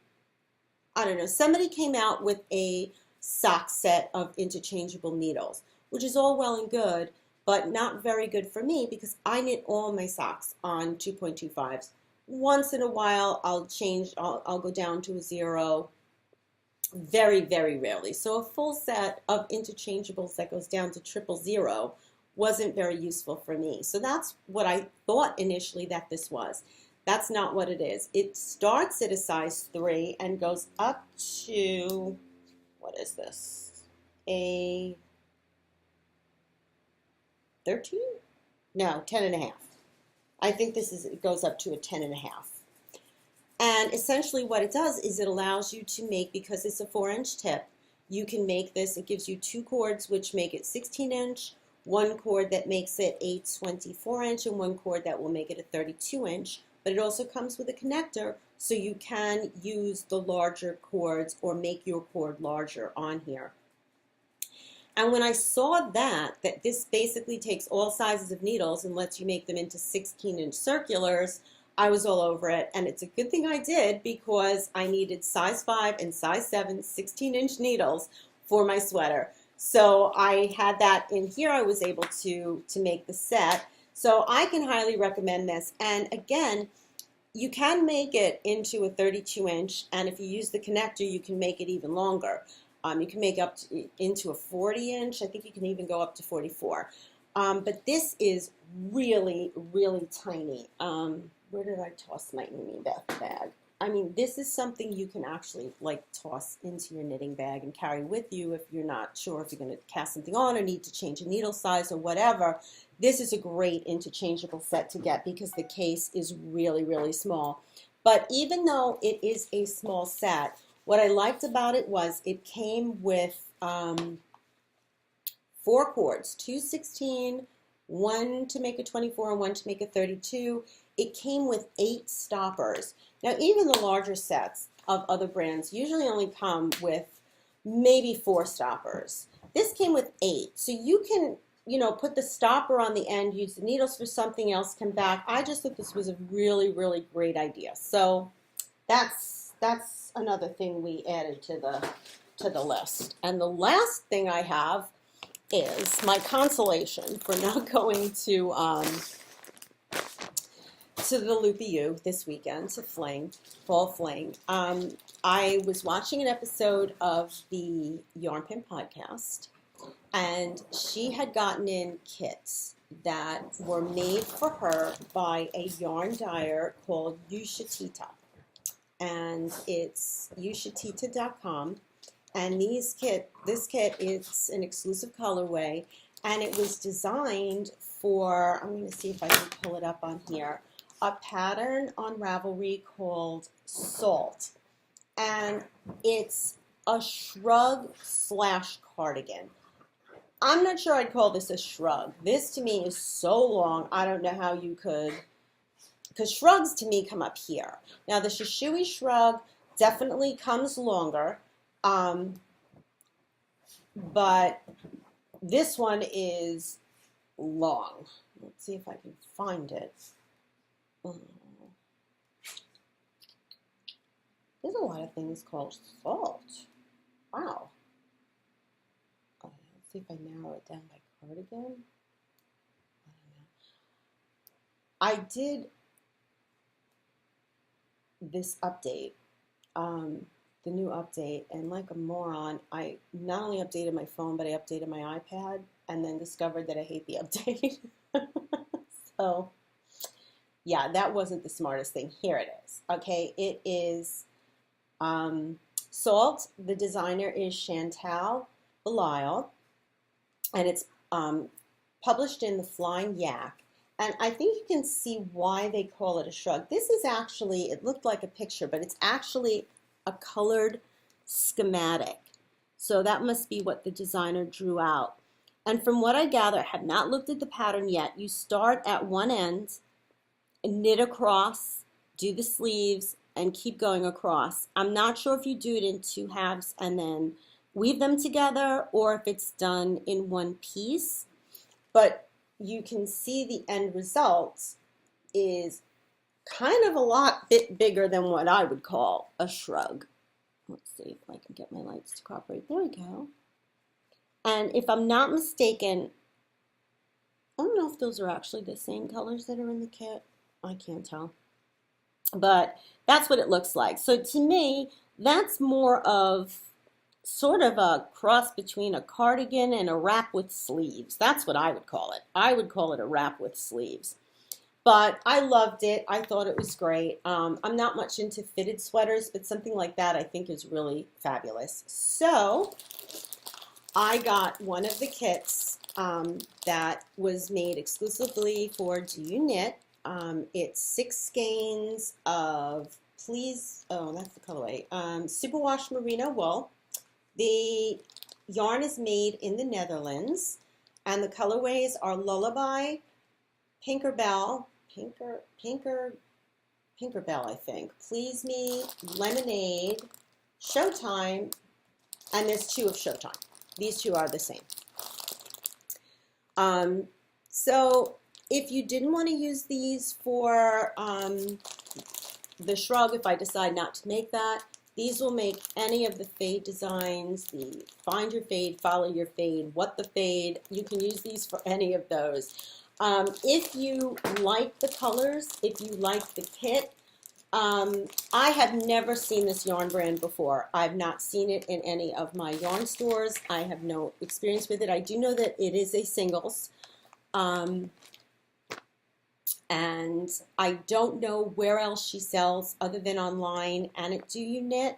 I don't know. Somebody came out with a sock set of interchangeable needles, which is all well and good, but not very good for me because I knit all my socks on 2.25s. Once in a while, I'll go down to a 0, very, very rarely. So a full set of interchangeables that goes down to 000 wasn't very useful for me. So that's what I thought initially that this was. That's not what it is. It starts at a size 3 and goes up to, what is this? A 13? No, 10.5. I think it goes up to a 10.5. And essentially what it does is it allows you to make, because it's a 4-inch tip, you can make this, it gives you 2 cords which make it 16-inch, 1 cord that makes it a 24-inch, and 1 cord that will make it a 32-inch. But it also comes with a connector, so you can use the larger cords or make your cord larger on here. And when I saw that this basically takes all sizes of needles and lets you make them into 16-inch circulars, I was all over it. And it's a good thing I did because I needed size 5 and size 7 16-inch needles for my sweater. So I had that in here. I was able to make the set. So I can highly recommend this. And again, you can make it into a 32-inch, and if you use the connector, you can make it even longer. You can make up into a 40-inch. I think you can even go up to 44. But this is really, really tiny. Where did I toss my Amy Beth bag? I mean, this is something you can actually like toss into your knitting bag and carry with you if you're not sure if you're going to cast something on or need to change a needle size or whatever. This is a great interchangeable set to get because the case is really, really small. But even though it is a small set, what I liked about it was it came with 4 cords, 2 16, 1 to make a 24 and 1 to make a 32. It came with 8 stoppers. Now even the larger sets of other brands usually only come with maybe 4 stoppers. This came with 8, so you can, you know, put the stopper on the end, use the needles for something else, come back. I just thought this was a really, really great idea. So that's another thing we added to the list. And the last thing I have is my consolation for not going to the Loopy U this weekend to Fall Fling. I was watching an episode of the Yarn Pin podcast, and she had gotten in kits that were made for her by a yarn dyer called Ushatita. And it's ushatita.com. And this kit is an exclusive colorway, and it was designed for, I'm going to see if I can pull it up on here, a pattern on Ravelry called Salt. And it's a shrug / cardigan. I'm not sure I'd call this a shrug. This to me is so long, I don't know how you could, because shrugs to me come up here. Now the Shishui shrug definitely comes longer, but this one is long. Let's see if I can find it. There's a lot of things called Salt. Wow. Let's see if I narrow it down by cardigan. I did this update, the new update, and like a moron, I not only updated my phone, but I updated my iPad, and then discovered that I hate the update. So, yeah, that wasn't the smartest thing. Here it is. Okay, it is Salt. The designer is Chantal Belisle, and it's published in the Flying Yak, And I think you can see why they call it a shrug. This is actually, it looked like a picture, but it's actually a colored schematic. So that must be what the designer drew out. And from what I gather, I have not looked at the pattern yet. You start at one end, knit across, do the sleeves, and keep going across. I'm not sure if you do it in 2 halves and then weave them together, or if it's done in one piece. But you can see the end result is kind of a bit bigger than what I would call a shrug. Let's see if I can get my lights to cooperate. There we go. And if I'm not mistaken, I don't know if those are actually the same colors that are in the kit. I can't tell. But that's what it looks like. So to me, that's more of sort of a cross between a cardigan and a wrap with sleeves. That's what I would call it. I would call it a wrap with sleeves. But I loved it. I thought it was great. I'm not much into fitted sweaters, but something like that I think is really fabulous. So I got one of the kits that was made exclusively for Do You Knit. It's 6 skeins of that's the colorway, superwash merino wool. The yarn is made in the Netherlands, and the colorways are Lullaby, Pinkerbell, I think, Please Me, Lemonade, Showtime, and there's 2 of Showtime. These 2 are the same. So if you didn't want to use these for the shrug, if I decide not to make that, these will make any of the fade designs, the Find Your Fade, Follow Your Fade, What the Fade. You can use these for any of those. If you like the colors, if you like the kit, I have never seen this yarn brand before. I've not seen it in any of my yarn stores. I have no experience with it. I do know that it is a singles. And I don't know where else she sells other than online and at Do You Knit.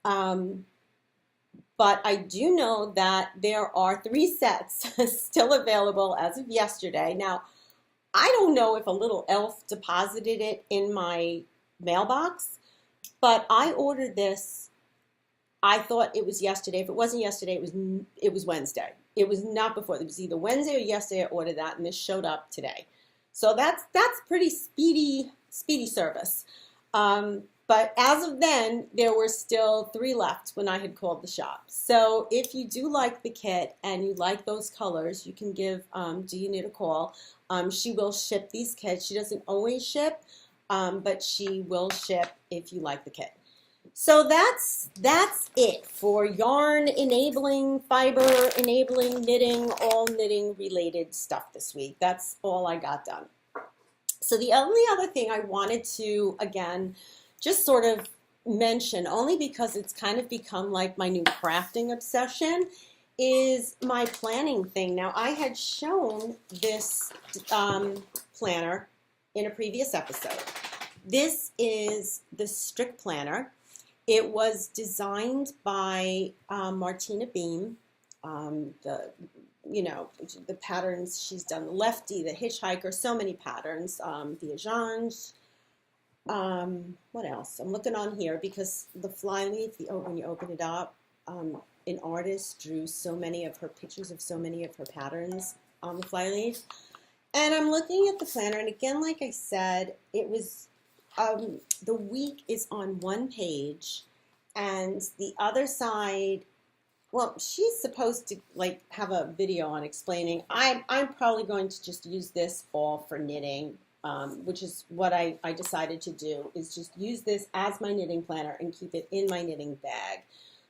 But I do know that there are 3 sets still available as of yesterday. Now, I don't know if a little elf deposited it in my mailbox, but I ordered this. I thought it was yesterday. If it wasn't yesterday, it was Wednesday. It was not before. It was either Wednesday or yesterday I ordered that, and this showed up today. So that's pretty speedy service. But as of then, there were still 3 left when I had called the shop. So if you do like the kit and you like those colors, you can give Do You Knit a call. She will ship these kits. She doesn't always ship, but she will ship if you like the kit. So that's it for yarn enabling, fiber enabling, knitting, all knitting related stuff this week. That's all I got done. So the only other thing I wanted to, again, just sort of mention, only because it's kind of become like my new crafting obsession, is my planning thing. Now, I had shown this planner in a previous episode. This is the Strich planner. It was designed by Martina Beam. The patterns she's done, the Lefty, the Hitchhiker, so many patterns. The Agence. What else? I'm looking on here because the flyleaf, when you open it up, an artist drew so many of her pictures of so many of her patterns on the flyleaf. And I'm looking at the planner, and again, like I said, it was the week is on one page, and the other side, well, she's supposed to like have a video on explaining. I'm probably going to just use this all for knitting, which is what I decided to do, is just use this as my knitting planner and keep it in my knitting bag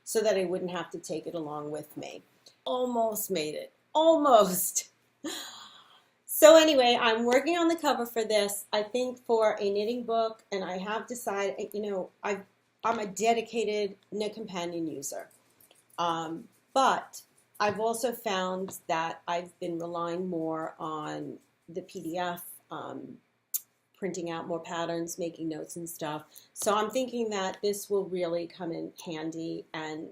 so that I wouldn't have to take it along with me. Almost made it. Almost. So anyway, I'm working on the cover for this, I think for a knitting book, and I have decided, I'm a dedicated Knit Companion user. But I've also found that I've been relying more on the PDF, printing out more patterns, making notes and stuff. So I'm thinking that this will really come in handy and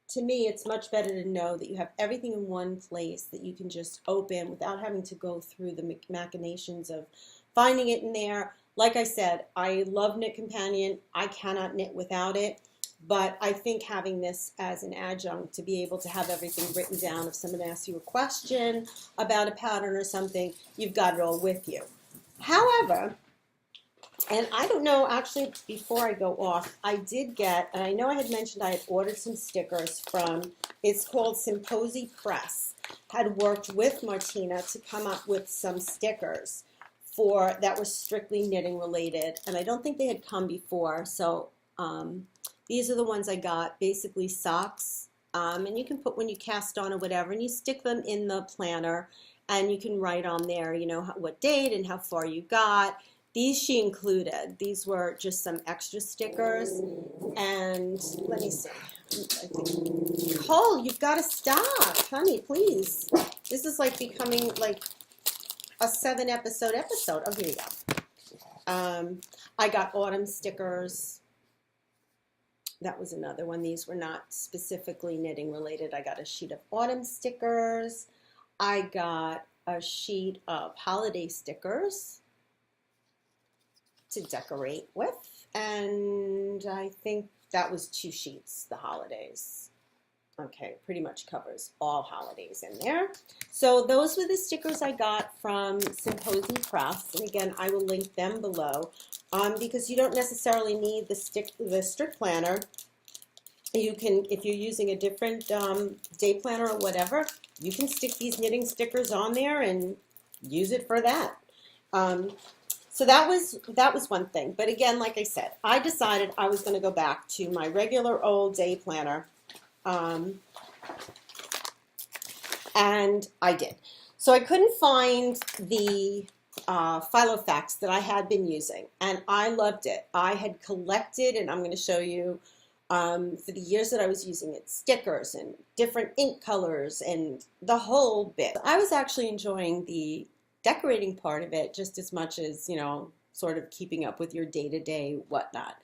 to me, it's much better to know that you have everything in one place that you can just open without having to go through the machinations of finding it in there. Like I said, I love Knit Companion. I cannot knit without it. But I think having this as an adjunct to be able to have everything written down, if someone asks you a question about a pattern or something, you've got it all with you. However, and I don't know, actually, before I go off, I did get, and I know I had mentioned I had ordered some stickers from, it's called Symposi Press, had worked with Martina to come up with some stickers that were strictly knitting related, and I don't think they had come before, so these are the ones I got, basically socks, and you can put when you cast on or whatever, and you stick them in the planner, and you can write on there, you know, what date and how far you got. These she included. These were just some extra stickers, and let me see. Cole, you've got to stop, honey, please. This is like becoming like a 7-episode episode. Oh, here you go. I got autumn stickers. That was another one. These were not specifically knitting related. I got a sheet of autumn stickers. I got a sheet of holiday stickers to decorate with. And I think that was 2 sheets, the holidays. Okay, pretty much covers all holidays in there. So those were the stickers I got from Symposi Press. And again, I will link them below because you don't necessarily need the Strich planner. You can, if you're using a different day planner or whatever, you can stick these knitting stickers on there and use it for that. So that was one thing. But again, like I said, I decided I was going to go back to my regular old day planner. And I did. So I couldn't find the Filofax that I had been using, and I loved it. I had collected, and I'm going to show you for the years that I was using it, stickers and different ink colors and the whole bit. I was actually enjoying the decorating part of it just as much as, you know, sort of keeping up with your day-to-day whatnot.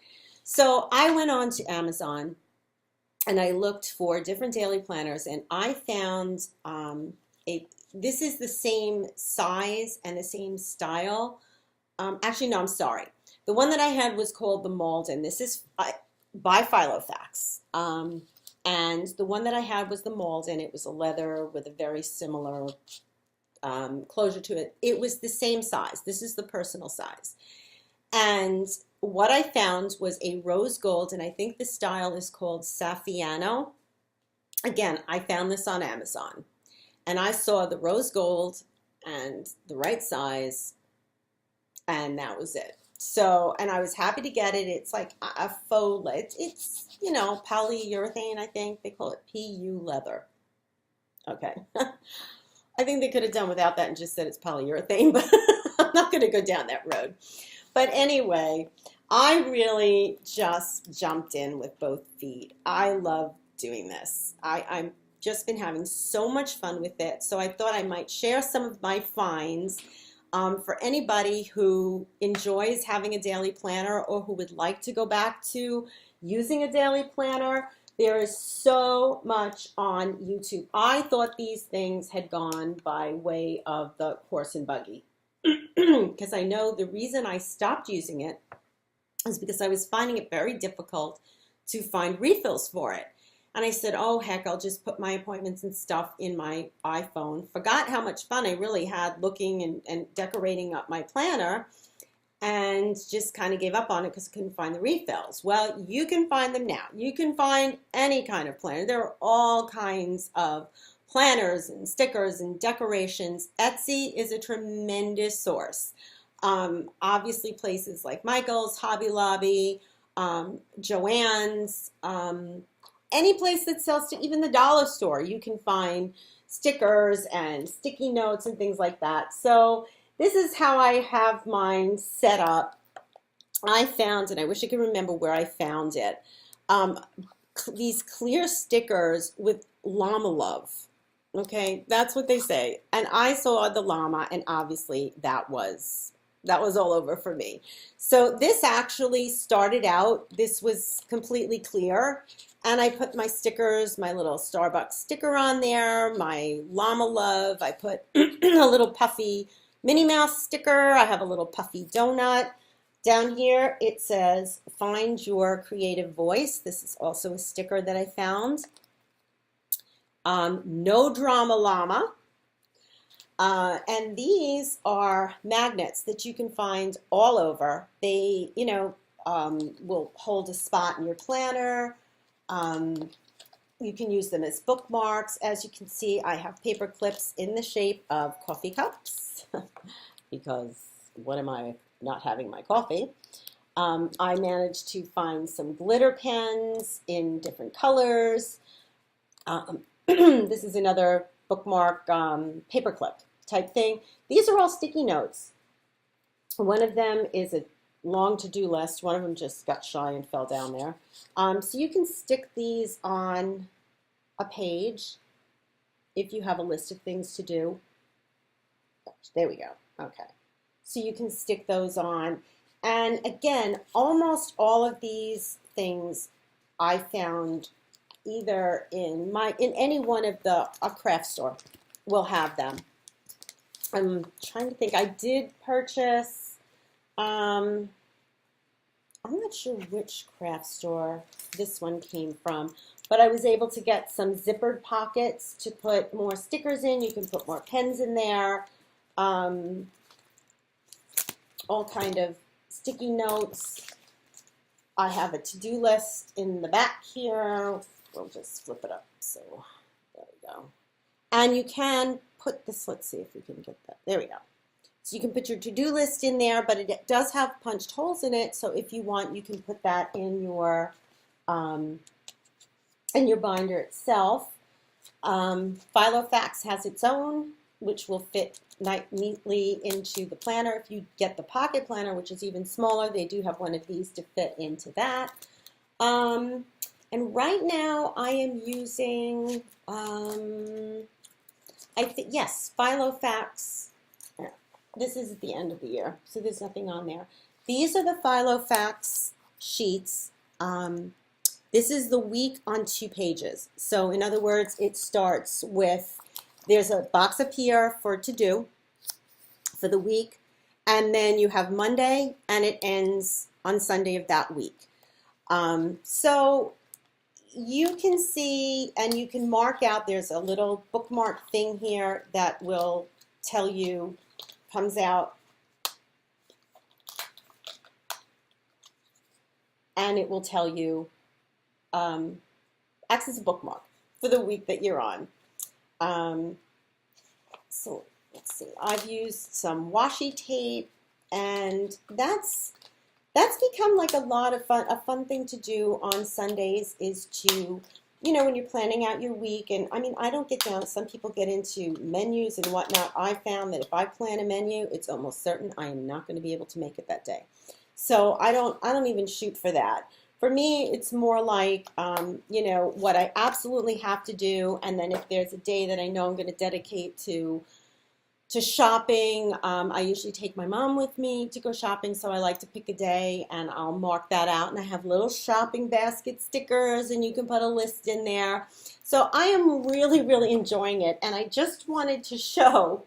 So I went on to Amazon and I looked for different daily planners, and I found this is the same size and the same style. Actually, no, I'm sorry. The one that I had was called the Malden. This is by Filofax. And the one that I had was the Malden. It was a leather with a very similar closure to it. It was the same size. This is the personal size. And what I found was a rose gold, and I think the style is called Saffiano. Again, I found this on Amazon. And I saw the rose gold and the right size, and that was it. So, and I was happy to get it. It's like a faux leather. It's, you know, polyurethane, I think. They call it PU leather. Okay. I think they could have done without that and just said it's polyurethane, but I'm not going to go down that road. But anyway, I really just jumped in with both feet. I love doing this. I'm just been having so much fun with it. So I thought I might share some of my finds for anybody who enjoys having a daily planner or who would like to go back to using a daily planner. There is so much on YouTube. I thought these things had gone by way of the horse and buggy because I know the reason I stopped using it is because I was finding it very difficult to find refills for it. And I said, oh, heck, I'll just put my appointments and stuff in my iPhone. Forgot how much fun I really had looking and decorating up my planner, and just kind of gave up on it because I couldn't find the refills. Well, you can find them now. You can find any kind of planner. There are all kinds of planners and stickers and decorations. Etsy is a tremendous source. Obviously, places like Michael's, Hobby Lobby, Joann's, any place that sells to even the dollar store, you can find stickers and sticky notes and things like that. So this is how I have mine set up. I found, and I wish I could remember where I found it, these clear stickers with llama love. Okay, that's what they say. And I saw the llama, and obviously that was that was all over for me. So this actually started out, this was completely clear, and I put my stickers, my little Starbucks sticker on there, my llama love, I put a little puffy Minnie Mouse sticker, I have a little puffy donut. Down here it says, find your creative voice. This is also a sticker that I found. No drama llama. And these are magnets that you can find all over. They, you know, will hold a spot in your planner. You can use them as bookmarks. As you can see, I have paper clips in the shape of coffee cups because what am I not having my coffee? I managed to find some glitter pens in different colors. This is another bookmark paperclip type thing. These are all sticky notes. One of them is a long to-do list. One of them just got shy and fell down there. So you can stick these on a page if you have a list of things to do. There we go. Okay. So you can stick those on. And again, almost all of these things I found either in any one of a craft store will have them. I'm trying to think. I did purchase, I'm not sure which craft store this one came from, but I was able to get some zippered pockets to put more stickers in. You can put more pens in there, all kind of sticky notes. I have a to-do list in the back here. We'll just flip it up. So there we go. And you can put this, let's see if we can get that. There we go. So you can put your to-do list in there, but it does have punched holes in it. So if you want, you can put that in your binder itself. Filofax has its own, which will fit neatly into the planner. If you get the pocket planner, which is even smaller, they do have one of these to fit into that. And right now I am using, yes, Filofax. This is at the end of the year, so there's nothing on there. These are the Filofax sheets. This is the week on 2 pages. So in other words, it starts with, there's a box up here for to do for the week, and then you have Monday, and it ends on Sunday of that week. So you can see, and you can mark out, there's a little bookmark thing here that will tell you, comes out, and it will tell you, acts as a bookmark for the week that you're on. So let's see, I've used some washi tape, and that's become like a lot of fun. A fun thing to do on Sundays is to, you know, when you're planning out your week, and I mean, I don't get down, some people get into menus and whatnot. I found that if I plan a menu, it's almost certain I am not going to be able to make it that day. So I don't even shoot for that. For me, it's more like, you know, what I absolutely have to do, and then if there's a day that I know I'm going to dedicate to shopping, I usually take my mom with me to go shopping, so I like to pick a day, and I'll mark that out, and I have little shopping basket stickers, and you can put a list in there. So I am really, really enjoying it, and I just wanted to show,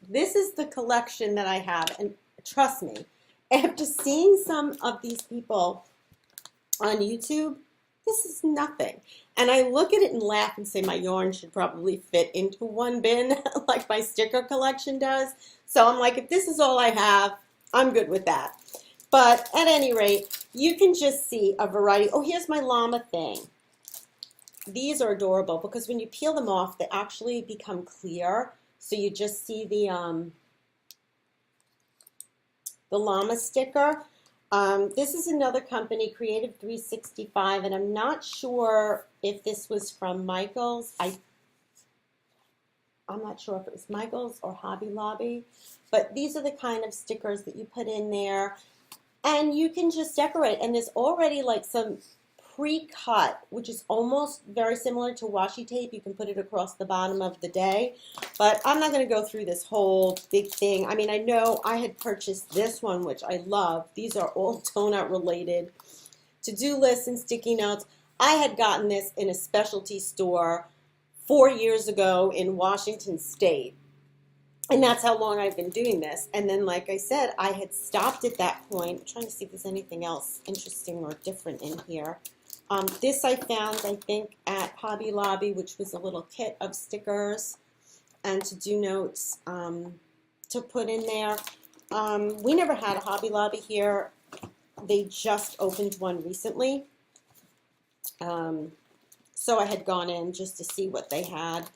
this is the collection that I have, and trust me, after seeing some of these people on YouTube, this is nothing. And I look at it and laugh and say my yarn should probably fit into one bin like my sticker collection does. So I'm like, if this is all I have, I'm good with that. But at any rate, you can just see a variety. Oh, here's my llama thing. These are adorable because when you peel them off, they actually become clear. So you just see the llama sticker. This is another company, Creative 365, and I'm not sure if this was from Michael's. I'm not sure if it was Michael's or Hobby Lobby, but these are the kind of stickers that you put in there, and you can just decorate. And there's already like some pre-cut, which is almost very similar to washi tape. You can put it across the bottom of the day, but I'm not going to go through this whole big thing. I mean, I know I had purchased this one, which I love. These are all donut related. To-do lists and sticky notes. I had gotten this in a specialty store 4 years ago in Washington State. And that's how long I've been doing this. And then, like I said, I had stopped at that point. I'm trying to see if there's anything else interesting or different in here. This I found, I think, at Hobby Lobby, which was a little kit of stickers and to-do notes to put in there. We never had a Hobby Lobby here. They just opened one recently. So I had gone in just to see what they had.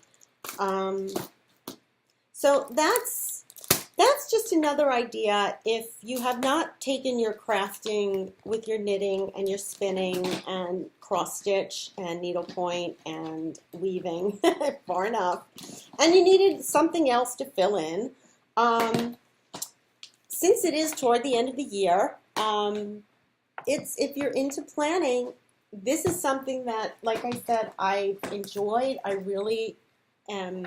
So that's just another idea. If you have not taken your crafting with your knitting and your spinning and cross stitch and needlepoint and weaving far enough, and you needed something else to fill in, since it is toward the end of the year, if you're into planning, this is something that, like I said, I've enjoyed. I really am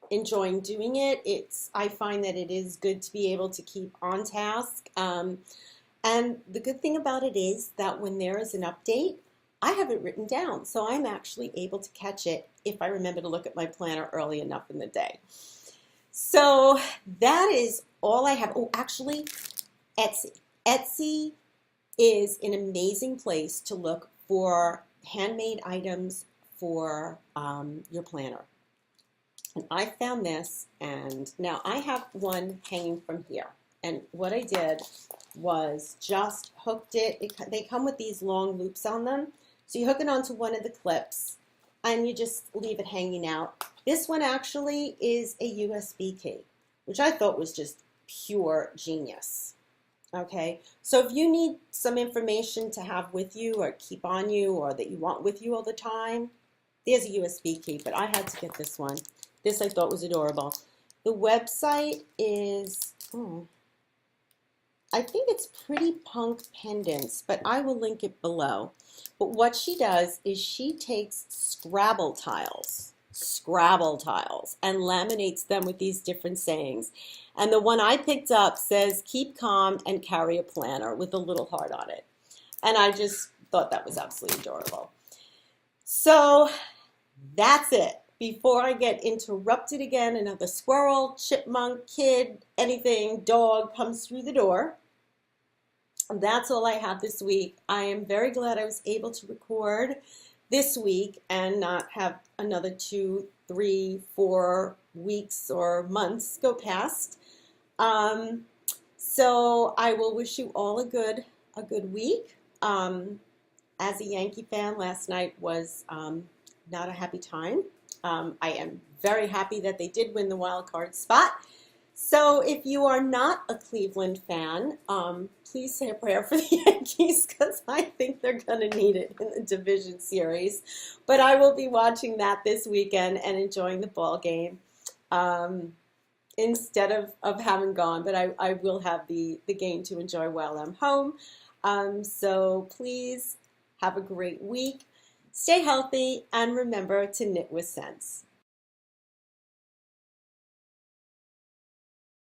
enjoying doing it. I find that it is good to be able to keep on task. And the good thing about it is that when there is an update, I have it written down. So I'm actually able to catch it if I remember to look at my planner early enough in the day. So that is all I have. Oh, actually, Etsy. Etsy is an amazing place to look for handmade items for your planner. And I found this, and now I have one hanging from here. And what I did was just hooked it. They come with these long loops on them. So you hook it onto one of the clips, and you just leave it hanging out. This one actually is a USB key, which I thought was just pure genius. Okay, so if you need some information to have with you or keep on you or that you want with you all the time, there's a USB key, but I had to get this one. This I thought was adorable. The website is, I think it's Pretty Punk Pendants, but I will link it below. But what she does is she takes Scrabble tiles, and laminates them with these different sayings. And the one I picked up says, "Keep calm and carry a planner," with a little heart on it. And I just thought that was absolutely adorable. So that's it. Before I get interrupted again, another squirrel, chipmunk, kid, anything, dog comes through the door. And that's all I have this week. I am very glad I was able to record this week and not have another 2, 3, 4 weeks or months go past. So I will wish you all a good week. As a Yankee fan, last night was not a happy time. I am very happy that they did win the wild card spot. So if you are not a Cleveland fan, please say a prayer for the Yankees, because I think they're going to need it in the division series. But I will be watching that this weekend and enjoying the ball game instead of having gone. But I will have the game to enjoy while I'm home. So please have a great week. Stay healthy and remember to knit with sense.